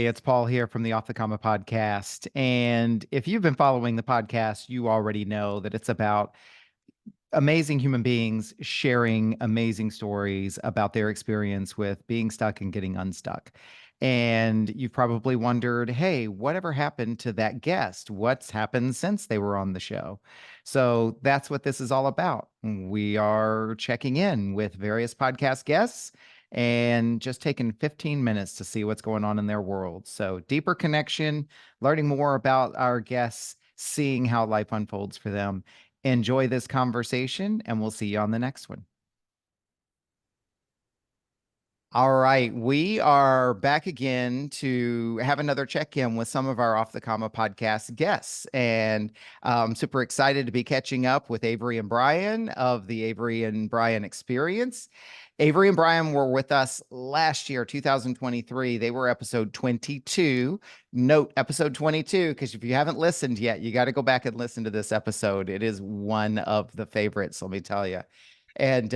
Hey, it's Paul here from the Off the Comma podcast. And if you've been following the podcast, you already know that it's about amazing human beings sharing amazing stories about their experience with being stuck and getting unstuck. And you've probably wondered, hey, whatever happened to that guest? What's happened since they were on the show? So that's what this is all about. We are checking in with various podcast guests and just taking 15 minutes to see what's going on in their world. So deeper connection, learning more about our guests, seeing how life unfolds for them. Enjoy this conversation, and we'll see you on the next one. All right, we are back again to have another check-in with some of our Off the Comma podcast guests, and I'm super excited to be catching up with Avery and Brian of the Avery and Brian Experience. Avery and Brian were with us last year, 2023. They were episode 22. Note episode 22, because if you haven't listened yet, you got to go back and listen to this episode. It is one of the favorites, let me tell you. And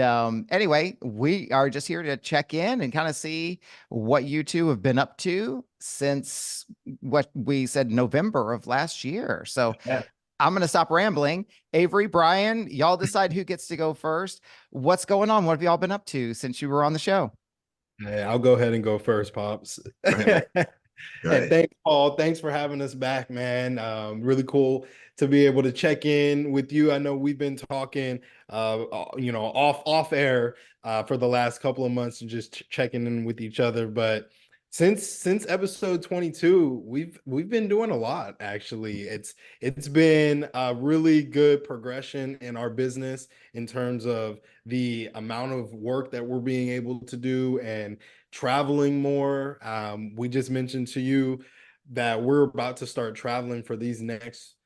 anyway, we are just here to check in and kind of see what you two have been up to since what we said November of last year. So Yeah. I'm going to stop rambling. Avery, Brian, y'all decide who gets to go first. What's going on? What have y'all been up to since you were on the show? Hey, I'll go ahead and go first, Pops. Right. And thanks, Paul. Thanks for having us back, man. Really cool to be able to check in with you. I know we've been talking, off air, for the last couple of months and just checking in with each other. But since episode 22, we've been doing a lot. Actually, it's been a really good progression in our business in terms of the amount of work that we're being able to do and traveling more. We just mentioned to you that we're about to start traveling for these next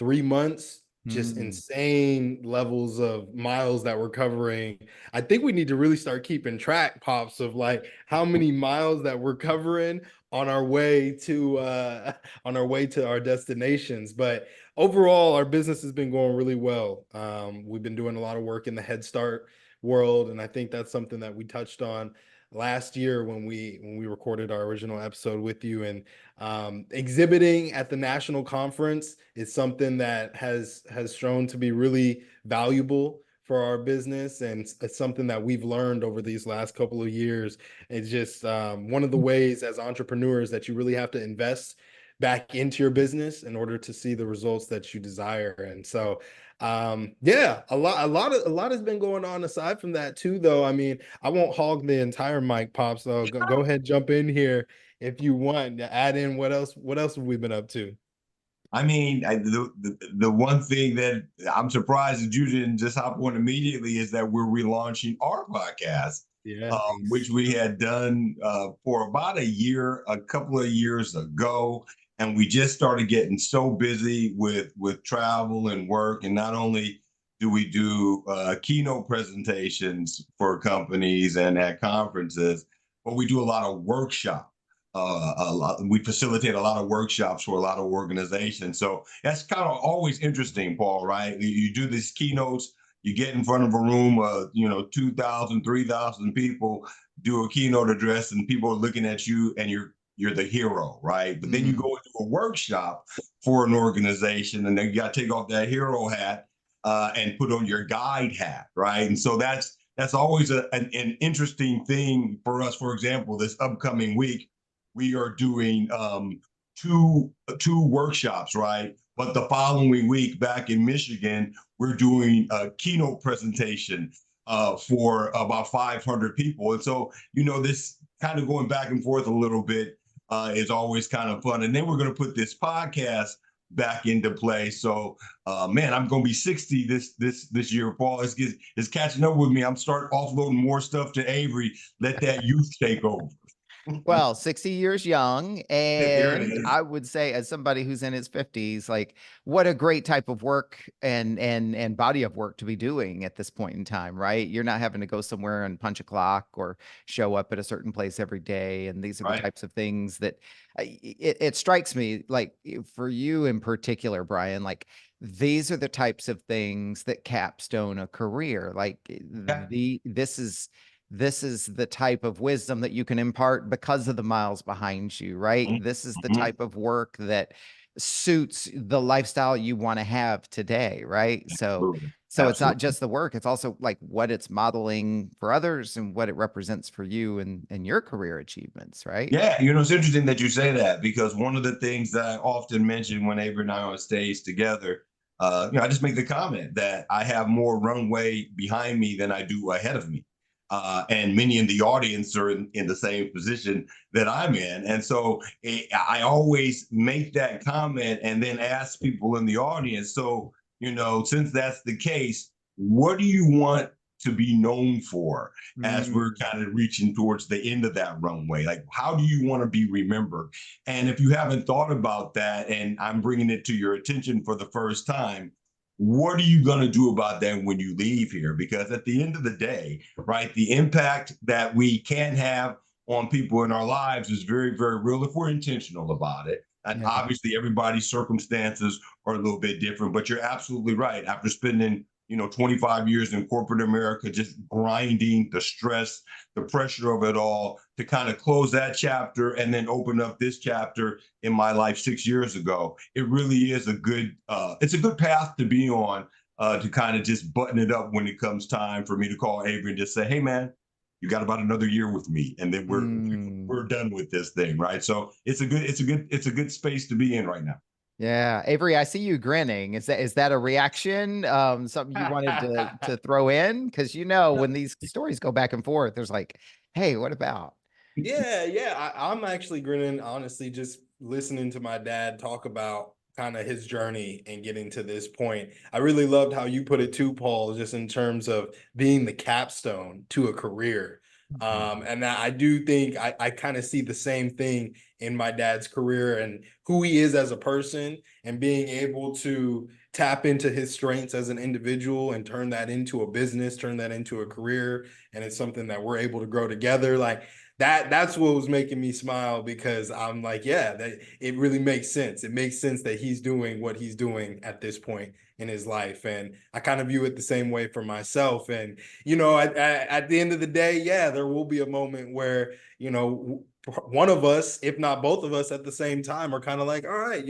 3 months. Just insane levels of miles that we're covering. I think we need to really start keeping track, Pops, of like how many miles that we're covering on our way to our destinations. But overall, our business has been going really well. We've been doing a lot of work in the Head Start world, and I think that's something that we touched on last year when we recorded our original episode with you. And exhibiting at the national conference is something that has shown to be really valuable for our business, and it's something that we've learned over these last couple of years. It's just one of the ways as entrepreneurs that you really have to invest back into your business in order to see the results that you desire. And so yeah, a lot has been going on aside from that too, though. I mean, I won't hog the entire mic, Pop, so go ahead, jump in here if you want to add in. What else have we been up to? I mean, the one thing that I'm surprised that you didn't just hop on immediately is that we're relaunching our podcast, Yeah. which we had done for about a couple of years ago, and we just started getting so busy with travel and work. And not only do we do keynote presentations for companies and at conferences, but we do a lot of workshops. We facilitate a lot of workshops for a lot of organizations. So that's kind of always interesting, Paul, right? You do these keynotes, you get in front of a room of 2,000, 3,000 people, do a keynote address, and people are looking at you, and you're the hero, right? But then you go into a workshop for an organization, and then you got to take off that hero hat and put on your guide hat, right? And so that's always an interesting thing for us. For example, this upcoming week, we are doing two workshops, right? But the following week, back in Michigan, we're doing a keynote presentation for about 500 people. And so, this kind of going back and forth a little bit is always kind of fun. And then we're going to put this podcast back into play. So, man, I'm going to be 60 this year, Paul. It's catching up with me. I'm starting offloading more stuff to Avery. Let that youth take over. Well, 60 years young. There it And is. I would say, as somebody who's in his 50s, like, what a great type of work and body of work to be doing at this point in time, right? You're not having to go somewhere and punch a clock or show up at a certain place every day. And these are the Right. types of things that it strikes me, like, for you in particular, Brian, like, these are the types of things that capstone a career. Like, Yeah. this is this is the type of wisdom that you can impart because of the miles behind you, right? Mhm, This is the mhm. type of work that suits the lifestyle you want to have today, right? Absolutely. So it's not Absolutely. just the work, it's also like what it's modeling for others and what it represents for you and your career achievements, right? Yeah, you know, it's interesting that you say that because one of the things that I often mention when Avery and I are on stage together, you know, I just make the comment that I have more runway behind me than I do ahead of me. And many in the audience are in the same position that I'm in. And so I always make that comment and then ask people in the audience, so, you know, since that's the case, what do you want to be known for as we're Mm, kind of reaching towards the end of that runway? Like, how do you want to be remembered? And if you haven't thought about that, and I'm bringing it to your attention for the first time, what are you going to do about that when you leave here? Because at the end of the day, right, the impact that we can have on people in our lives is very, very real if we're intentional about it. And yeah. obviously, everybody's circumstances are a little bit different, but you're absolutely right. After spending, you know, 25 years in corporate America, just grinding the stress, the pressure of it all, to kind of close that chapter and then open up this chapter in my life 6 years ago. It really is it's a good path to be on, to kind of just button it up when it comes time for me to call Avery and just say, hey man, you got about another year with me, and then Mm. we're done with this thing, right? So it's a good space to be in right now. Yeah, Avery, I see you grinning. Is that a reaction? Something you wanted to throw in? Because when these stories go back and forth, there's like, hey, what about? Yeah, yeah. I'm actually grinning, honestly, just listening to my dad talk about kind of his journey and getting to this point. I really loved how you put it too, Paul, just in terms of being the capstone to a career. And I do think I kind of see the same thing in my dad's career and who he is as a person and being able to tap into his strengths as an individual and turn that into a business, turn that into a career. And it's something that we're able to grow together. Like, that's what was making me smile because I'm like, yeah, that it really makes sense. It makes sense that he's doing what he's doing at this point in his life. And I kind of view it the same way for myself. And, at the end of the day, yeah, there will be a moment where, one of us, if not both of us at the same time, are kind of like, all right,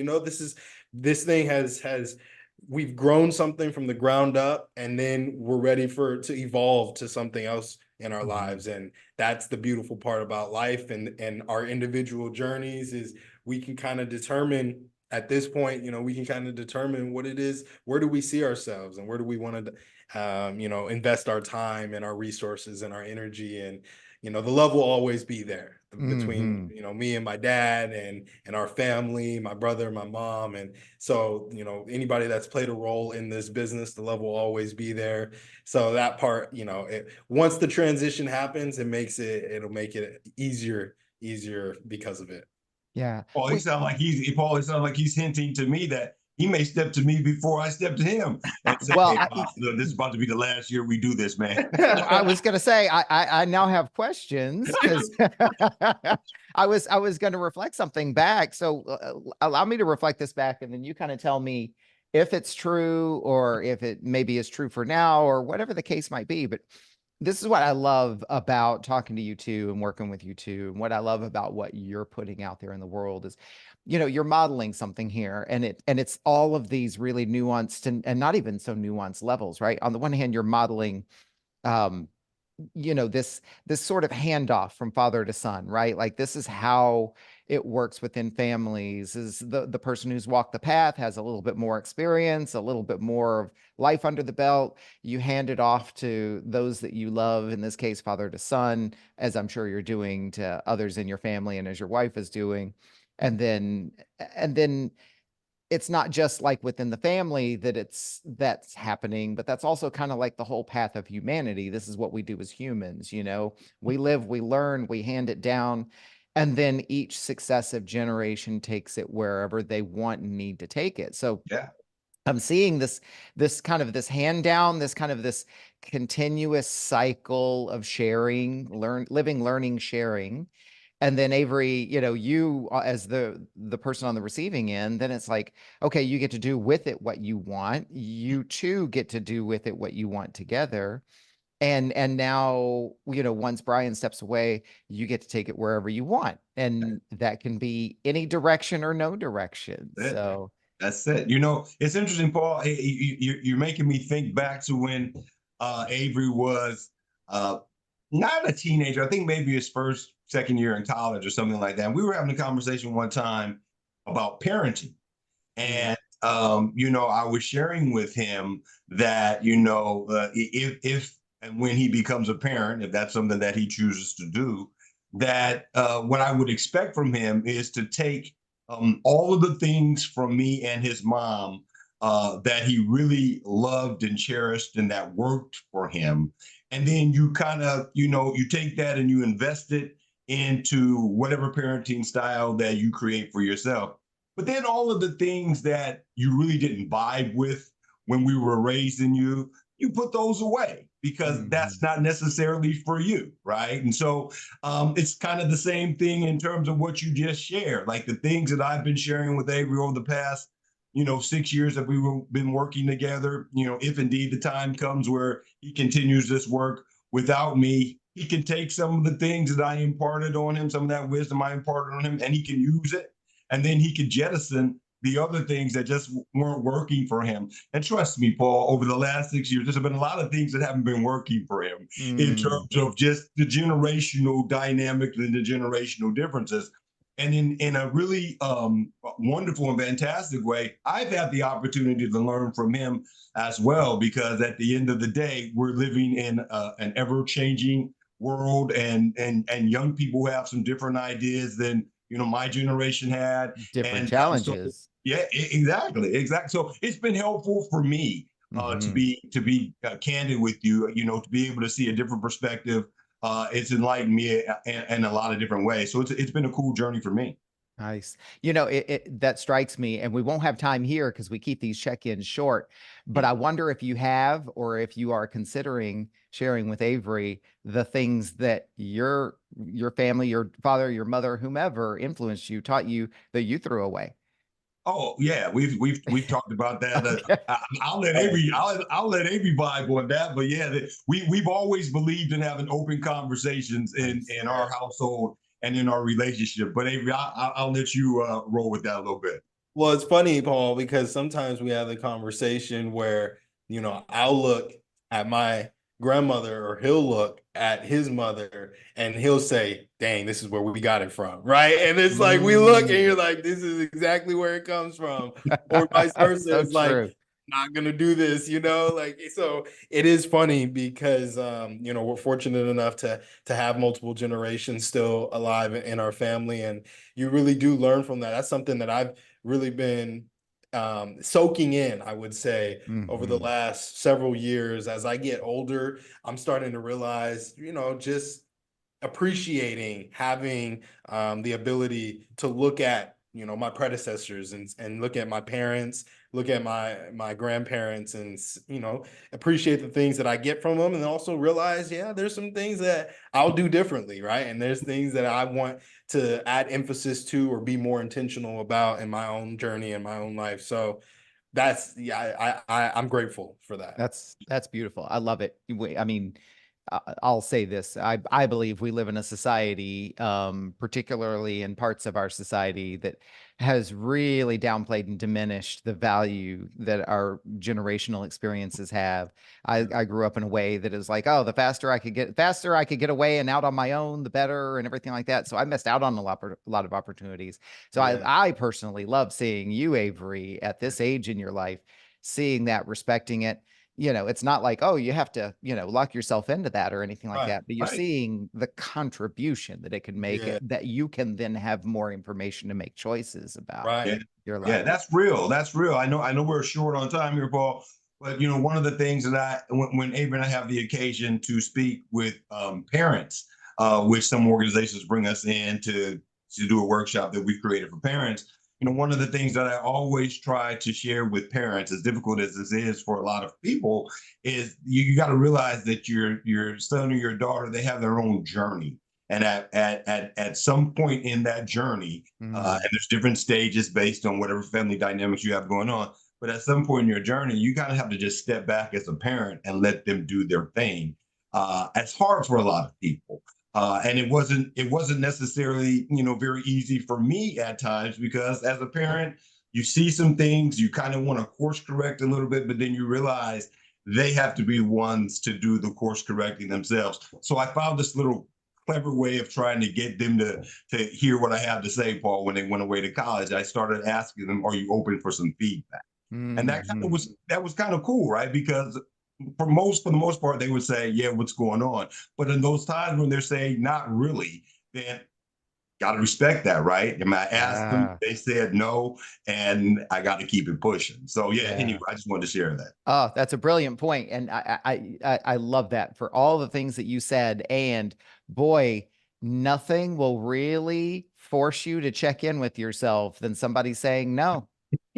this thing has we've grown something from the ground up and then we're ready to evolve to something else in our Mhm. lives. And that's the beautiful part about life and our individual journeys is we can kind of determine at this point, we can kind of determine what it is, where do we see ourselves and where do we want to invest our time and our resources and our energy. And the love will always be there between Mhm. me and my dad and our family, my brother, my mom. And so anybody that's played a role in this business, the love will always be there. So that part, once the transition happens, it'll make it easier because of it. Yeah. Paul, it sounds like he's hinting to me that he may step to me before I step to him and say, Well, hey, Pops, look, this is about to be the last year we do this, man. I was gonna say I now have questions because I was gonna reflect something back. So allow me to reflect this back, and then you kind of tell me if it's true or if it maybe is true for now or whatever the case might be. But this is what I love about talking to you two and working with you two, and what I love about what you're putting out there in the world is, you're modeling something here, and it's all of these really nuanced and not even so nuanced levels, right? On the one hand, you're modeling um this sort of handoff from father to son, right? Like this is how it works within families. Is the person who's walked the path has a little bit more experience, a little bit more of life under the belt. You hand it off to those that you love, in this case father to son, as I'm sure you're doing to others in your family and as your wife is doing. And then it's not just like within the family that's happening, but that's also kind of like the whole path of humanity. This is what we do as humans. We live, we learn, we hand it down, and then each successive generation takes it wherever they want and need to take it. So Yeah. I'm seeing this kind of this hand down, this kind of this continuous cycle of sharing, living, learning, sharing. And then Avery, you as the person on the receiving end, then it's like, okay, you get to do with it what you want. You too get to do with it what you want together. And now, once Brian steps away, you get to take it wherever you want. And that can be any direction or no direction. That's it. So That's it. You know, it's interesting, Paul. You're making me think back to when Avery was uh, not a teenager. I think maybe his first, second year in college or something like that. And we were having a conversation one time about parenting. And I was sharing with him that, if and when he becomes a parent, if that's something that he chooses to do, that what I would expect from him is to take all of the things from me and his mom that he really loved and cherished and that worked for him. And then you kind of, you take that and you invest it into whatever parenting style that you create for yourself. But then all of the things that you really didn't vibe with when we were raising you put those away because that's not necessarily for you, right? And so it's kind of the same thing in terms of what you just shared, like the things that I've been sharing with Avery over the past, 6 years that we've been working together. If indeed the time comes where he continues this work without me, he can take some of the things that I imparted on him, some of that wisdom I imparted on him, and he can use it, and then he could jettison the other things that just weren't working for him. And trust me, Paul, over the last 6 years, there's been a lot of things that haven't been working for him in terms of just the generational dynamics and the generational differences. And in a really wonderful and fantastic way, I've had the opportunity to learn from him as well, because at the end of the day, we're living in an ever-changing world, and young people have some different ideas than my generation had. different And so challenges. yeah, exactly. So it's been helpful for me to be candid with you, to be able to see a different perspective. It's enlightened me in a lot of different ways. So it's been a cool journey for me. Nice. That strikes me, and we won't have time here because we keep these check-ins short. But I wonder if you have, or if you are considering sharing with Avery the things that your family, your father, your mother, whomever influenced you, taught you that you threw away. Oh yeah, we've talked about that. Okay. I'll let I'll let Avery vibe on that. But yeah, we've always believed in having open conversations Nice. in our household and in our relationship. But Avery, I'll let you roll with that a little bit. Well, it's funny, Paul, because sometimes we have the conversation where, I'll look at my grandmother or he'll look at his mother and he'll say, dang, this is where we got it from. Right. And it's like we look and you're like, this is exactly where it comes from. Or vice versa. So It's like, true. not gonna do this, like so it is funny because we're fortunate enough to have multiple generations still alive in our family, and you really do learn from that. That's something that I've really been soaking in, I would say, over the last several years. As I get older, I'm starting to realize, just appreciating having the ability to look at my predecessors and look at my parents, look at my grandparents, and appreciate the things that I get from them, and also realize, yeah, there's some things that I'll do differently, right? And there's things that I want to add emphasis to or be more intentional about in my own journey in my own life. So that's, yeah, I'm grateful for that. That's beautiful. I love it. I mean, I'll say this. I believe we live in a society, particularly in parts of our society, that has really downplayed and diminished the value that our generational experiences have. I grew up in a way that is like, oh, the faster I could get away and out on my own, the better, and everything like that. So I missed out on a lot of opportunities. So Yeah. I personally love seeing you, Avery, at this age in your life, seeing that, respecting it. It's not like, oh, you have to, lock yourself into that or anything like Right. that, but you're Right. seeing the contribution that it can make, Yeah. that you can then have more information to make choices about Yeah. Right. your Yeah, life. that's real. That's real. I know we're short on time here, Paul. But one of the things that when Avery and I have the occasion to speak with parents, which some organizations bring us in to do a workshop that we created for parents. One of the things that I always try to share with parents, as difficult as this is for a lot of people, is you got to realize that your son or your daughter, they have their own journey. And at some point in that journey, and there's different stages based on whatever family dynamics you have going on. But at some point in your journey, you kind of have to just step back as a parent and let them do their thing. It's hard for a lot of people. And it wasn't necessarily, very easy for me at times, because as a parent, you see some things, you kind of want to course correct a little bit, but then you realize they have to be the ones to do the course correcting themselves. So I found this little clever way of trying to get them to hear what I have to say, Paul. When they went away to college, I started asking them, "Are you open for some feedback?" And Mhm. that was kind of cool, right? Because for the most part, they would say, "Yeah, what's going on?" But in those times when they're saying not really, then got to respect that, right? And I asked them, Yeah. they said no, and I got to keep it pushing. So yeah, anyway, Yeah. I just wanted to share that. Oh, that's a brilliant point, and I love that for all the things that you said. And boy, nothing will really force you to check in with yourself than somebody saying, "No,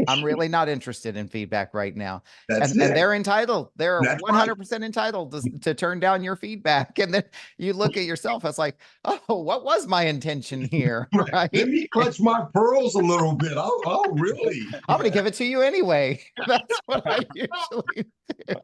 I'm really not interested in feedback right now." That's And it. they're entitled. They're That's right. 100% entitled to turn down your feedback. And then you look at yourself, it's like, "Oh, what was my intention here?" Right. Let Right? me clutch my pearls a little bit. Oh, really? I'm going to give it to you anyway. That's what I usually do.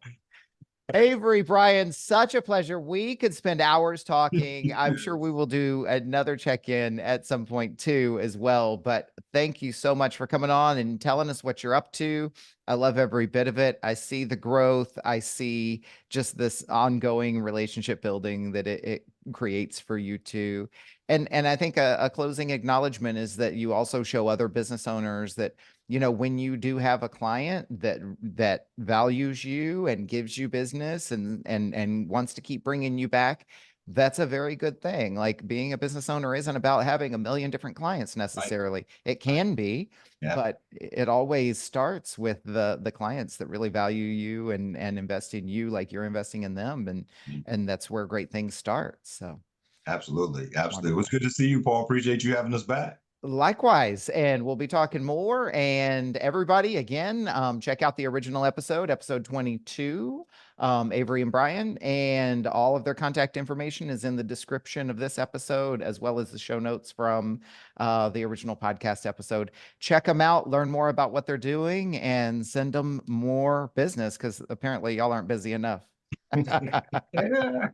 Avery, Brian, such a pleasure. We could spend hours talking. I'm sure we will do another check-in at some point too, as well. But thank you so much for coming on and telling us what you're up to. I love every bit of it. I see the growth. I see just this ongoing relationship building that it creates for you too. And I think a closing acknowledgement is that you also show other business owners that, when you do have a client that values you and gives you business and wants to keep bringing you back, that's a very good thing. Like, being a business owner isn't about having a million different clients Right. necessarily. It Right. can be, Yeah. but it always starts with the clients that really value you and invest in you like you're investing in them, and that's where great things start. So Absolutely. Absolutely. It was wonderful. good to see you, Paul. Appreciate you having us back. Likewise, and we'll be talking more. And everybody, again, check out the original episode 22, Avery and Brian, and all of their contact information is in the description of this episode, as well as the show notes from the original podcast episode. Check them out, learn more about what they're doing, and send them more business, because apparently y'all aren't busy enough. Yeah.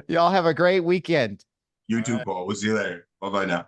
Y'all have a great weekend. You All too, right. Paul. We'll see you later. Bye bye now.